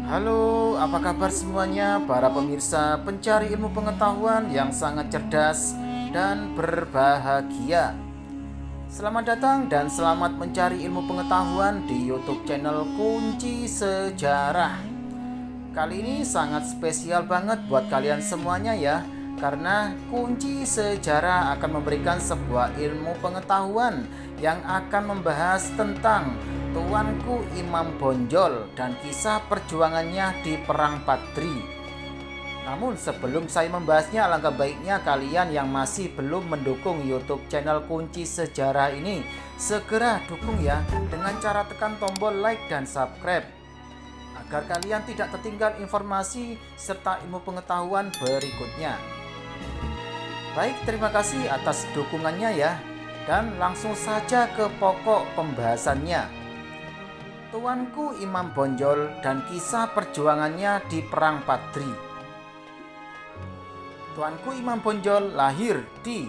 Halo, apa kabar semuanya para pemirsa pencari ilmu pengetahuan yang sangat cerdas dan berbahagia. Selamat datang dan selamat mencari ilmu pengetahuan di YouTube channel Kunci Sejarah. Kali ini sangat spesial banget buat kalian semuanya ya, karena Kunci Sejarah akan memberikan sebuah ilmu pengetahuan yang akan membahas tentang Tuanku Imam Bonjol dan kisah perjuangannya di Perang Padri. Namun sebelum saya membahasnya, alangkah baiknya kalian yang masih belum mendukung YouTube channel Kunci Sejarah ini segera dukung ya dengan cara tekan tombol like dan subscribe agar kalian tidak tertinggal informasi serta ilmu pengetahuan berikutnya. Baik, terima kasih atas dukungannya ya. Dan langsung saja ke pokok pembahasannya. Tuanku Imam Bonjol dan kisah perjuangannya di Perang Padri. Tuanku Imam Bonjol lahir di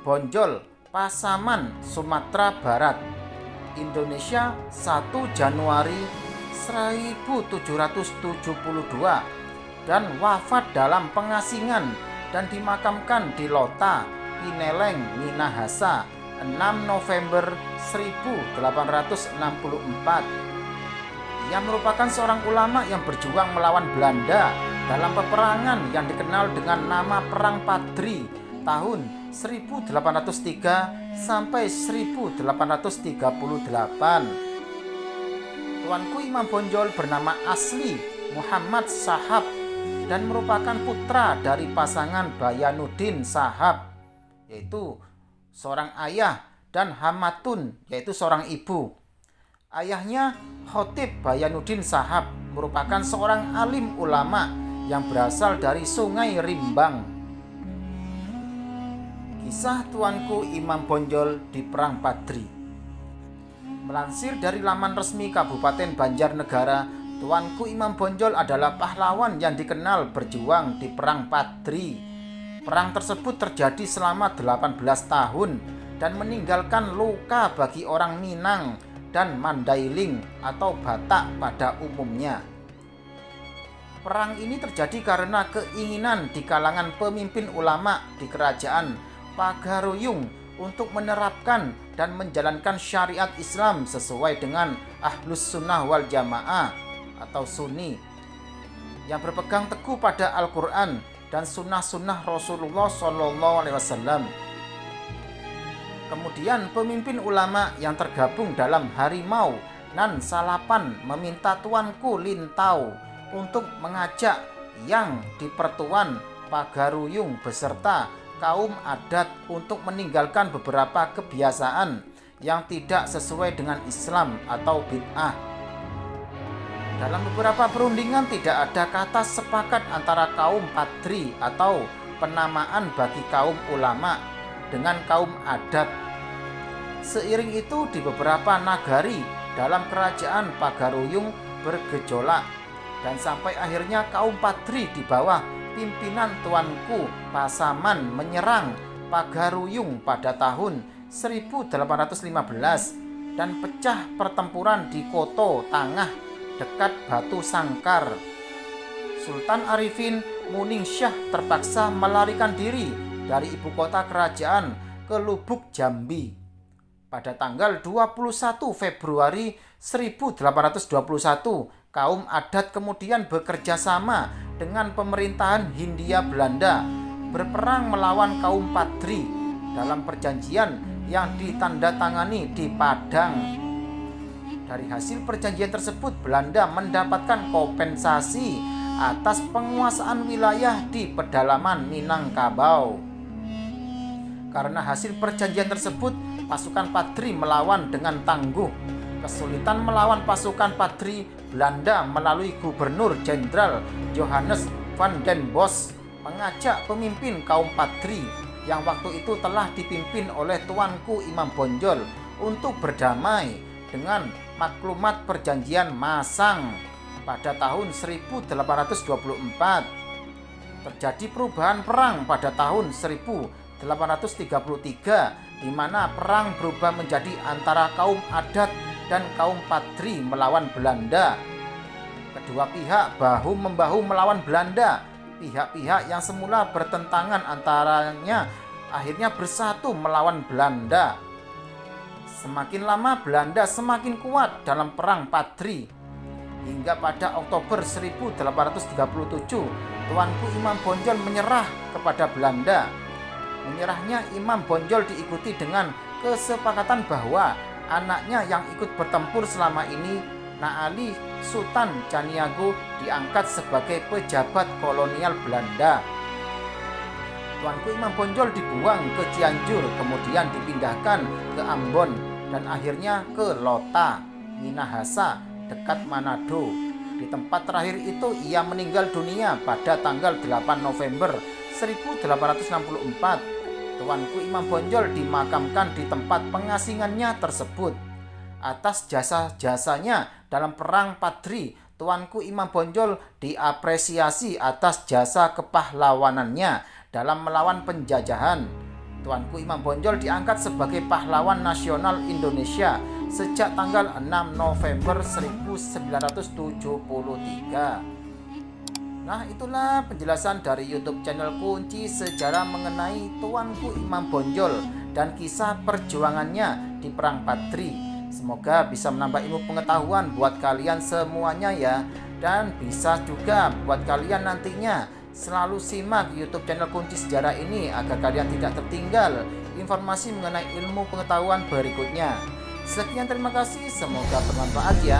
Bonjol, Pasaman, Sumatera Barat, Indonesia 1 Januari 1772 dan wafat dalam pengasingan dan dimakamkan di Lota, Pineleng, Minahasa 6 November 1864. Ia merupakan seorang ulama yang berjuang melawan Belanda dalam peperangan yang dikenal dengan nama Perang Padri tahun 1803 sampai 1838. Tuanku Imam Bonjol bernama asli Muhammad Sahab dan merupakan putra dari pasangan Bayanuddin Sahab, yaitu seorang ayah, dan Hamatun, yaitu seorang ibu. Ayahnya Khotib Bayanuddin Sahab merupakan seorang alim ulama yang berasal dari Sungai Rimbang. Kisah Tuanku Imam Bonjol di Perang Padri. Melansir dari laman resmi Kabupaten Banjarnegara, Tuanku Imam Bonjol adalah pahlawan yang dikenal berjuang di Perang Padri. Perang tersebut terjadi selama 18 tahun dan meninggalkan luka bagi orang Minang dan Mandailing atau Batak pada umumnya. Perang ini terjadi karena keinginan di kalangan pemimpin ulama di kerajaan Pagaruyung untuk menerapkan dan menjalankan syariat Islam sesuai dengan Ahlus Sunnah wal Jamaah atau Sunni yang berpegang teguh pada Al-Quran dan sunnah-sunnah Rasulullah SAW. Kemudian pemimpin ulama yang tergabung dalam Harimau Nan Salapan meminta Tuanku Lintau untuk mengajak yang di Pertuan Pagaruyung beserta kaum adat untuk meninggalkan beberapa kebiasaan yang tidak sesuai dengan Islam atau bid'ah. Dalam beberapa perundingan tidak ada kata sepakat antara kaum Padri atau penamaan bagi kaum ulama dengan kaum adat. Seiring itu di beberapa nagari dalam kerajaan Pagaruyung bergejolak dan sampai akhirnya kaum Padri di bawah pimpinan Tuanku Pasaman menyerang Pagaruyung pada tahun 1815 dan pecah pertempuran di Koto Tangah dekat Batu Sangkar. Sultan Arifin Muningsyah terpaksa melarikan diri dari ibu kota kerajaan ke Lubuk Jambi. Pada tanggal 21 Februari 1821, kaum adat kemudian bekerja sama dengan pemerintahan Hindia Belanda berperang melawan kaum Padri dalam perjanjian yang ditandatangani di Padang. Dari hasil perjanjian tersebut, Belanda mendapatkan kompensasi atas penguasaan wilayah di pedalaman Minangkabau. Karena hasil perjanjian tersebut, pasukan Padri melawan dengan tangguh. Kesulitan melawan pasukan Padri, Belanda melalui Gubernur Jenderal Johannes van den Bosch mengajak pemimpin kaum Padri yang waktu itu telah dipimpin oleh Tuanku Imam Bonjol untuk berdamai dengan maklumat perjanjian Masang pada tahun 1824. Terjadi perubahan perang pada tahun 1833 di mana perang berubah menjadi antara kaum adat dan kaum Padri melawan Belanda. Kedua pihak bahu-membahu melawan Belanda. Pihak-pihak yang semula bertentangan antaranya akhirnya bersatu melawan Belanda. Semakin lama Belanda semakin kuat dalam Perang Padri. Hingga pada Oktober 1837, Tuanku Imam Bonjol menyerah kepada Belanda. Menyerahnya Imam Bonjol diikuti dengan kesepakatan bahwa anaknya yang ikut bertempur selama ini, Naali Sultan Caniago, diangkat sebagai pejabat kolonial Belanda. Tuanku Imam Bonjol dibuang ke Cianjur, kemudian dipindahkan ke Ambon, dan akhirnya ke Lota, Minahasa, dekat Manado. Di tempat terakhir itu ia meninggal dunia pada tanggal 8 November 1864. Tuanku Imam Bonjol dimakamkan di tempat pengasingannya tersebut. Atas jasa-jasanya dalam Perang Padri, Tuanku Imam Bonjol diapresiasi atas jasa kepahlawanannya dalam melawan penjajahan. Tuanku Imam Bonjol diangkat sebagai pahlawan nasional Indonesia sejak tanggal 6 November 1973. Nah, itulah penjelasan dari YouTube channel Kunci Sejarah mengenai Tuanku Imam Bonjol dan kisah perjuangannya di Perang Padri. Semoga bisa menambah ilmu pengetahuan buat kalian semuanya ya. Dan bisa juga buat kalian nantinya selalu simak YouTube channel Kunci Sejarah ini agar kalian tidak tertinggal informasi mengenai ilmu pengetahuan berikutnya. Sekian, terima kasih, semoga bermanfaat ya.